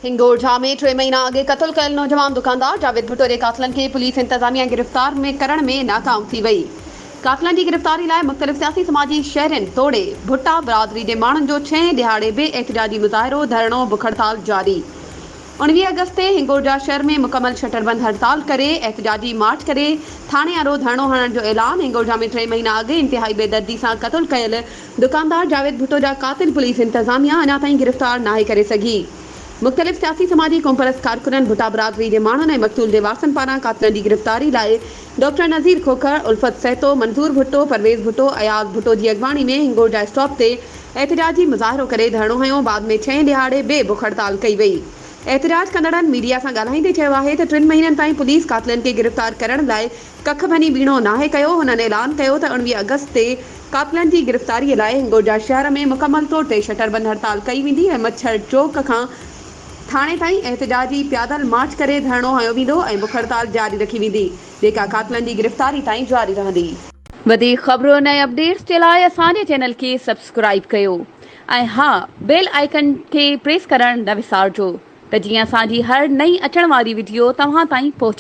हिंगोरझा में 3 महीना अॻे क़त्ल कयल नौजवान दुकानदार जावेद भुट्टो जे कातिलनि खे पुलिस इंतज़ामिया गिरफ़्तार में करण में नाकाम थी वई। कातिलनि जी गिरफ़्तारी लाइ मुख़्तलिफ़ सियासी समाजी शहरनि तोड़े भुट्टा बिरादरी जे माण्हुनि जो 6 दिहाड़े बे एहतिजाजी मुज़ाहिरो धरणो बुख हड़ताल जारी। 19 अगस्त ते हिंगोरझा शहर में मुकमल शटरबंद हड़ताल करे एहतिजाजी मार्च करे थाने वारो धरणो हणण जो ऐलान। हिंगोरझा में 3 महीना अॻे इंतिहाई बेदर्दी सां क़त्ल कयल दुकानदार जावेद भुट्टो जा कातिल पुलिस इंतज़ामिया अञा ताईं गिरफ़्तार नाहे करे सघी। मुख़्तलिफ़ सियासी समाजी कोमपरस्त कारकुननि भुट्टा बिरादरी जे माण्हुनि ऐं मक़तूल जे वारसनि पारां कातिलनि जी गिरफ़्तारी लाइ डॉक्टर नज़ीर खोखर, उल्फत सहतो, मंसूर भुट्टो, परवेज़ भुट्टो, अयाज़ भुट्टो जी अॻवानी में हिंगोरझा स्टॉप ते एहतिजाजी मुज़ाहिरो करे धरणो हयो। बाद में 6 दिहाड़े बे बुख हड़ताल कई वई। एहतिजाज कंदड़नि मीडिया सां ॻाल्हाईंदे चयो आहे त 3 महीननि ताईं पुलिस कातिलनि खे गिरफ़्तार करण लाइ कख भनी बीणो नाहे कयो। हुननि ऐलान कयो त 19 अगस्त ते कातिलनि जी गिरफ़्तारीअ लाइ हिंगोरझा शहर में मुकमल तौर ते शटरबंद हड़ताल कई वेंदी ऐं मच्छर चौक खां थाणे ताईं एहतिजाजी पैदल मार्च करे धरणो हयो वेंदो ऐं बुख हड़ताल जारी रखी वेंदी, जेका कातिलनि जी गिरफ़्तारी ताईं जारी रहंदी। वधीक ख़बरुनि ऐं अपडेट्स जे लाइ असांजे चैनल खे सब्सक्राइब कयो ऐं हा, बेल आइकन खे प्रेस करणु न विसारिजो त जीअं असांजी हर नई अचण वारी वीडियो तव्हां ताईं पहुचे।